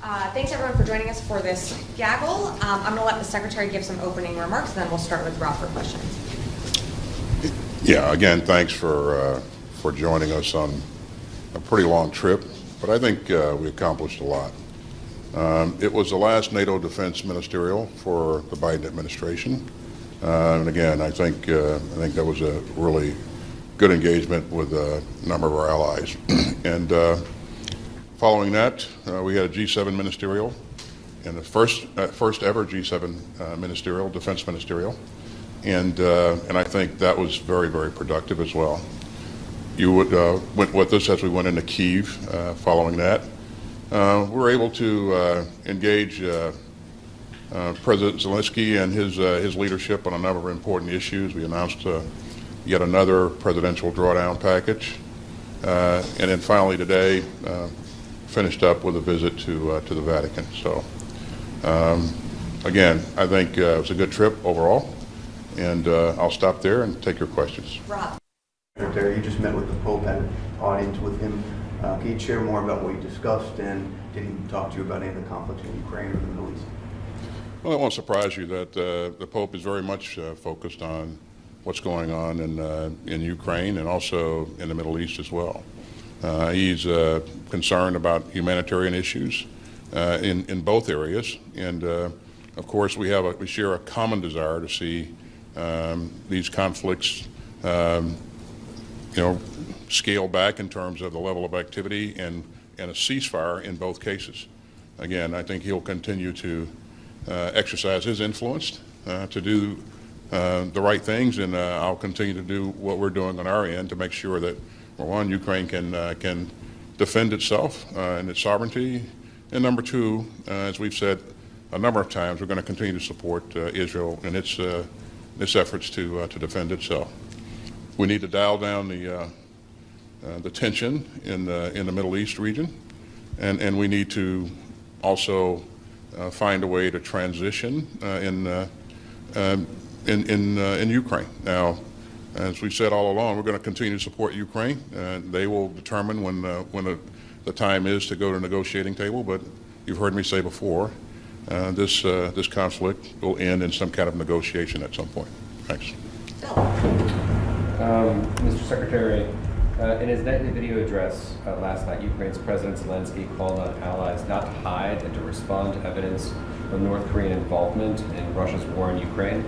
Thanks everyone for joining us for this gaggle. I'm going to let the Secretary give some opening remarks, and then we'll start with Rob for questions. Yeah, again, thanks for joining us on a pretty long trip, but I think we accomplished a lot. It was the last NATO defense ministerial for the Biden administration, and again, I think that was a really good engagement with a number of our allies. And following that, we had a G7 ministerial, and the first ever G7 ministerial, defense ministerial, and I think that was very, very productive as well. You went with us as we went into Kyiv. Following that, we were able to engage President Zelensky and his leadership on a number of important issues. We announced yet another presidential drawdown package, and then finally today finished up with a visit to the Vatican. So again, I think it was a good trip overall, and I'll stop there and take your questions. Rob. Secretary, you just met with the Pope, had an audience with him. Can you share more about what you discussed, and did he talk to you about any of the conflicts in Ukraine or the Middle East? Well, it won't surprise you that the Pope is very much focused on what's going on in Ukraine and also in the Middle East as well. He's concerned about humanitarian issues in both areas, and of course we share a common desire to see these conflicts scale back in terms of the level of activity and a ceasefire in both cases. Again, I think he'll continue to exercise his influence to do the right things, and I'll continue to do what we're doing on our end to make sure that, number one, Ukraine can defend itself and its sovereignty, and number two, as we've said a number of times, we're going to continue to support Israel in its efforts to defend itself. We need to dial down the tension in the Middle East region, and we need to also find a way to transition in Ukraine. Now, as we said all along, we're going to continue to support Ukraine. They will determine when the time is to go to the negotiating table. But you've heard me say before, this conflict will end in some kind of negotiation at some point. Thanks. Mr. Secretary, in his nightly video address last night, Ukraine's President Zelensky called on allies not to hide and to respond to evidence of North Korean involvement in Russia's war in Ukraine.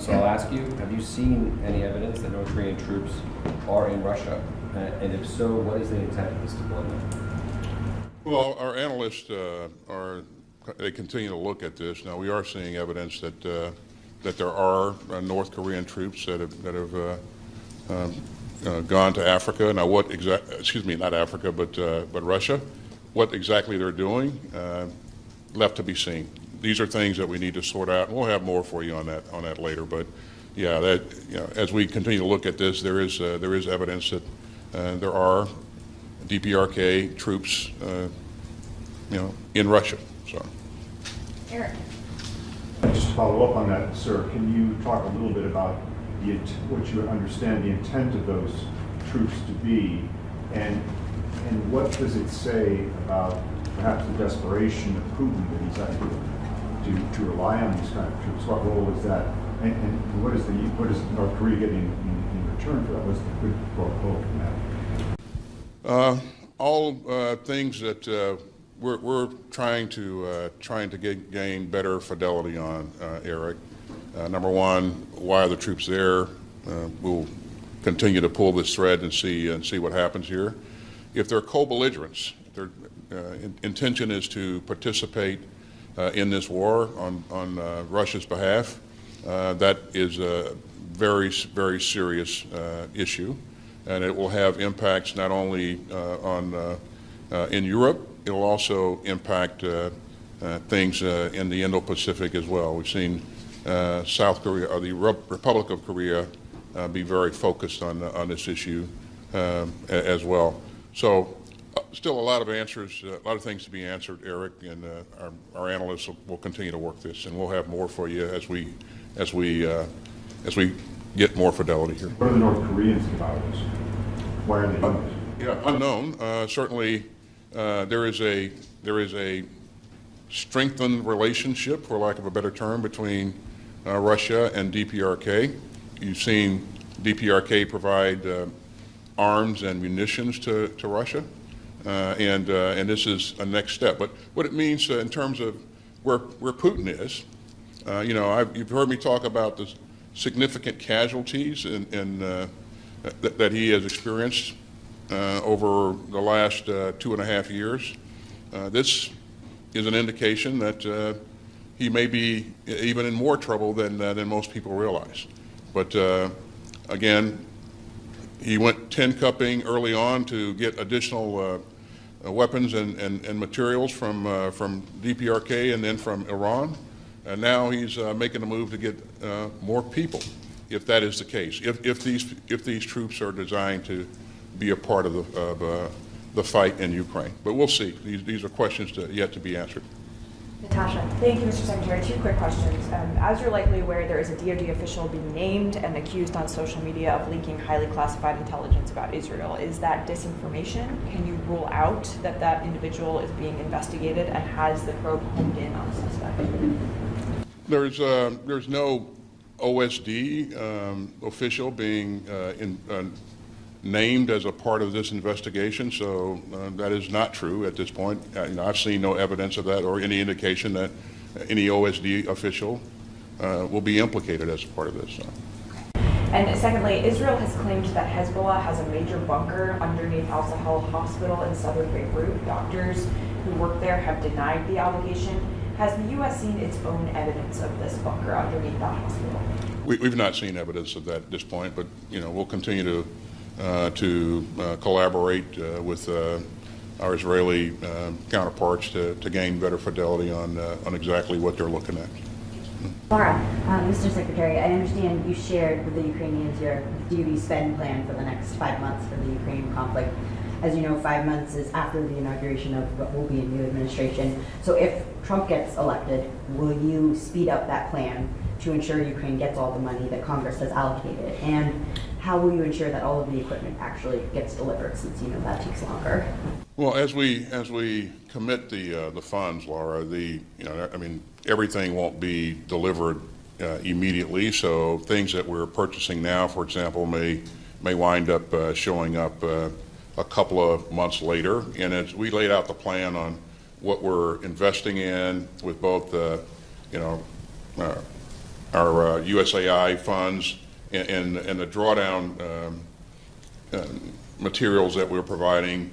So I'll ask you, have you seen any evidence that North Korean troops are in Russia? And if so, what is the intent of this deployment? Well, our analysts they continue to look at this. Now, we are seeing evidence that there are North Korean troops that have gone to Africa. Now, not Africa, but Russia. What exactly they're doing, left to be seen. These are things that we need to sort out, and we'll have more for you on that later. But yeah, as we continue to look at this, there is evidence that there are DPRK troops, in Russia. So. Eric. Just to follow up on that, sir, can you talk a little bit about what you understand the intent of those troops to be, and what does it say about perhaps the desperation of Putin that he's actually to rely on these kind of troops? What role is that, and what is North Korea getting in return for that? What's the quid pro quo from that? All things that we're trying to gain better fidelity on, Eric. Number one, why are the troops there? We'll continue to pull this thread and see what happens here. If they're co-belligerents, if their intention is to participate in this war on Russia's behalf, that is a very, very serious issue, and it will have impacts not only in Europe. It will also impact things in the Indo-Pacific as well. We've seen South Korea, or the Republic of Korea, be very focused on this issue as well. So still a lot of answers, a lot of things to be answered, Eric, and our analysts will continue to work this, and we'll have more for you as we get more fidelity here. What are the North Koreans about this? Why are they doing this? Yeah, unknown. Certainly, there is a strengthened relationship, for lack of a better term, between Russia and DPRK. You've seen DPRK provide arms and munitions to Russia, and this is a next step. But what it means in terms of where Putin is, you've heard me talk about the significant casualties that he has experienced over the last 2.5 years. This is an indication that he may be even in more trouble than most people realize. But again, he went tin cupping early on to get additional weapons and materials from DPRK and then from Iran. And now he's making a move to get more people, if that is the case. If these troops are designed to be a part of the fight in Ukraine, but we'll see. These are questions yet to be answered. Natasha. Thank you, Mr. Secretary. 2 quick questions. As you're likely aware, there is a DoD official being named and accused on social media of leaking highly classified intelligence about Israel. Is that disinformation? Can you rule out that individual is being investigated, and has the probe homed in on the suspect? There's no OSD official being named as a part of this investigation, so that is not true at this point. I've seen no evidence of that or any indication that any OSD official will be implicated as a part of this. So. And secondly, Israel has claimed that Hezbollah has a major bunker underneath Al-Sahel Hospital in southern Beirut. Doctors who work there have denied the allegation. Has the U.S. seen its own evidence of this bunker underneath that hospital? We've not seen evidence of that at this point, but we'll continue to collaborate with our Israeli counterparts to gain better fidelity on exactly what they're looking at. Laura, Mr. Secretary, I understand you shared with the Ukrainians your DoD spend plan for the next 5 months for the Ukraine conflict. As you know, 5 months is after the inauguration of what will be a new administration. So if Trump gets elected, will you speed up that plan to ensure Ukraine gets all the money that Congress has allocated? And how will you ensure that all of the equipment actually gets delivered, since that takes longer? Well, as we commit the funds, Laura, everything won't be delivered immediately. So things that we're purchasing now, for example, may wind up showing up a couple of months later. And as we laid out the plan on what we're investing in with both our USAI funds and the drawdown materials that we're providing,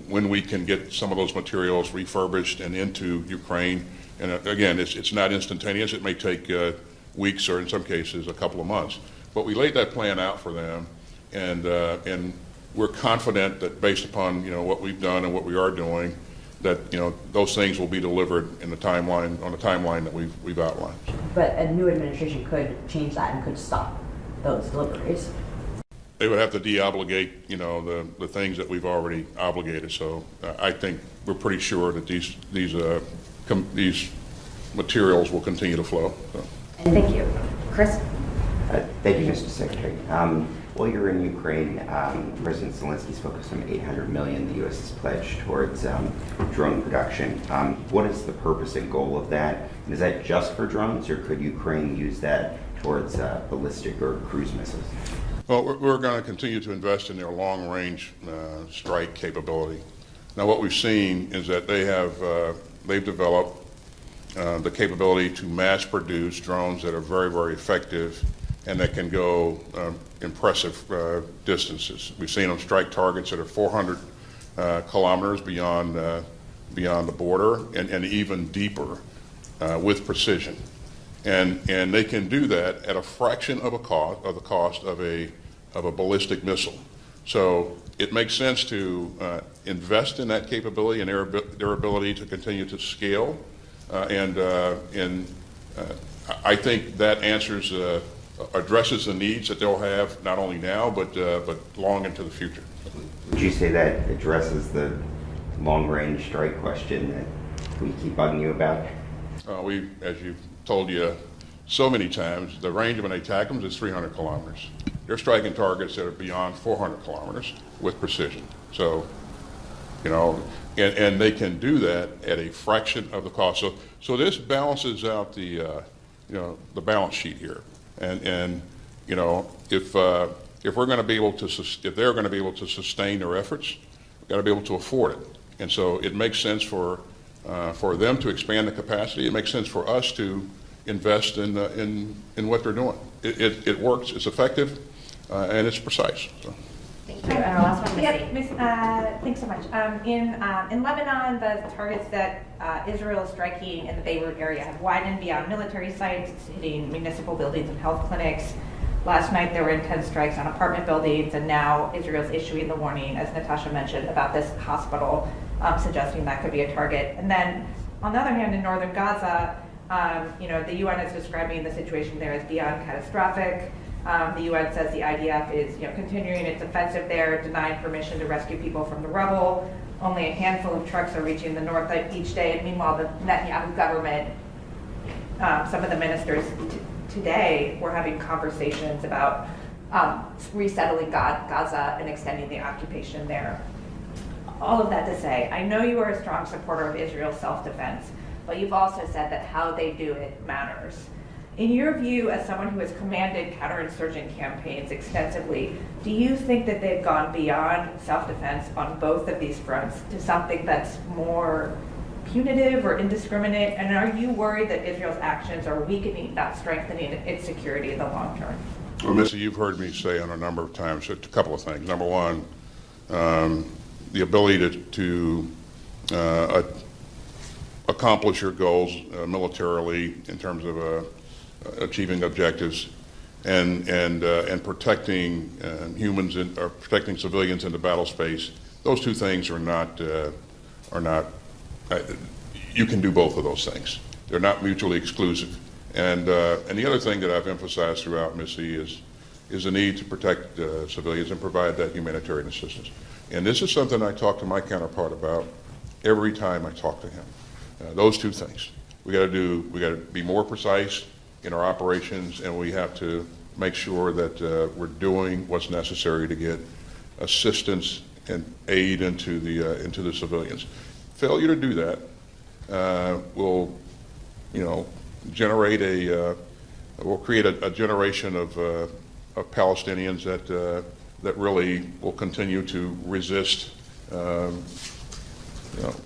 when we can get some of those materials refurbished and into Ukraine. And again, it's not instantaneous. It may take weeks, or in some cases a couple of months. But we laid that plan out for them, and we're confident that based upon what we've done and what we are doing, that those things will be delivered on the timeline that we've outlined. But a new administration could change that and could stop those deliveries. They would have to de-obligate the things that we've already obligated. So I think we're pretty sure that these materials will continue to flow. So. Thank you. Chris? Thank you, Mr. Secretary. While you're in Ukraine, President Zelensky's focused on $800 million the U.S. has pledged towards drone production. What is the purpose and goal of that? And is that just for drones, or could Ukraine use that towards ballistic or cruise missiles? Well, we're going to continue to invest in their long-range strike capability. Now, what we've seen is that they've developed the capability to mass produce drones that are very, very effective and that can go impressive distances. We've seen them strike targets that are 400 kilometers beyond the border and even deeper with precision. And they can do that at a fraction of the cost of a ballistic missile. So it makes sense to invest in that capability and their ability to continue to scale. And I think that addresses the needs that they'll have not only now but long into the future. Would you say that addresses the long-range strike question that we keep bugging you about? As you've told you so many times, the range of an ATACMS is 300 kilometers. They're striking targets that are beyond 400 kilometers with precision. So, And they can do that at a fraction of the cost. So this balances out the the balance sheet here. And if we're going to be able to if they're going to be able to sustain their efforts, we've got to be able to afford it. And so it makes sense for them to expand the capacity. It makes sense for us to invest in what they're doing. It works. It's effective, and it's precise. So. Thank you. And our last one, Yep, Missy. thanks so much. In Lebanon, the targets that Israel is striking in the Beirut area have widened beyond military sites. It's hitting municipal buildings and health clinics. Last night, there were intense strikes on apartment buildings, and now Israel's issuing the warning, as Natasha mentioned, about this hospital, suggesting that could be a target. And then, on the other hand, in northern Gaza, the UN is describing the situation there as beyond catastrophic. The UN says the IDF is continuing its offensive there, denying permission to rescue people from the rubble. Only a handful of trucks are reaching the north each day. And meanwhile, the Netanyahu government, some of the ministers today were having conversations about resettling Gaza and extending the occupation there. All of that to say, I know you are a strong supporter of Israel's self-defense, but you've also said that how they do it matters. In your view, as someone who has commanded counterinsurgent campaigns extensively, do you think that they've gone beyond self-defense on both of these fronts to something that's more punitive or indiscriminate? And are you worried that Israel's actions are weakening, not strengthening its security in the long term? Well, Missy, you've heard me say on a number of times a couple of things. Number one, the ability to accomplish your goals militarily in terms of achieving objectives and protecting humans or protecting civilians in the battle space. Those two things are not. You can do both of those things. They're not mutually exclusive. And the other thing that I've emphasized throughout, Missy, is the need to protect civilians and provide that humanitarian assistance. And this is something I talk to my counterpart about every time I talk to him. Those two things. We got to be more precise in our operations, and we have to make sure that we're doing what's necessary to get assistance and aid into the civilians. Failure to do that will create a generation of Palestinians that really will continue to resist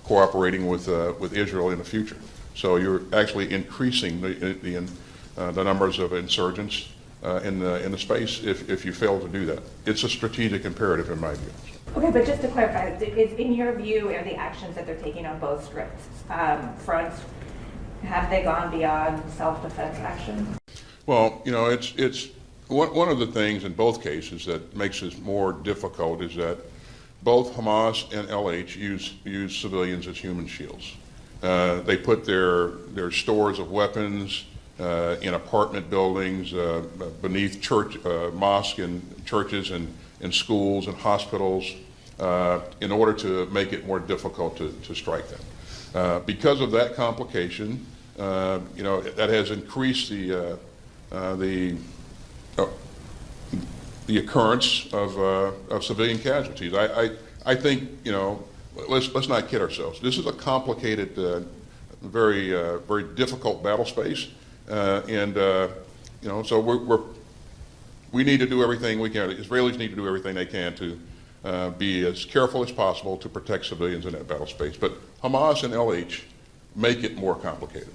cooperating with Israel in the future. So you're actually increasing the numbers of insurgents in the space if you fail to do that. It's a strategic imperative in my view. Okay, but just to clarify, in your view, are the actions that they're taking on both fronts, have they gone beyond self-defense action? Well, it's one of the things in both cases that makes this more difficult is that both Hamas and LH use civilians as human shields. They put their stores of weapons in apartment buildings, beneath mosques and churches and schools and hospitals in order to make it more difficult to strike them. Because of that complication, that has increased the occurrence of civilian casualties. I think let's not kid ourselves. This is a complicated, very difficult battle space, so we need to do everything we can. Israelis need to do everything they can to be as careful as possible to protect civilians in that battle space. But Hamas and LH make it more complicated.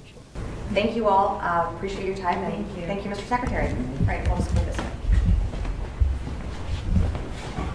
Thank you all. Appreciate your time. Thank you. Thank you, Mr. Secretary. All right, we'll just move this.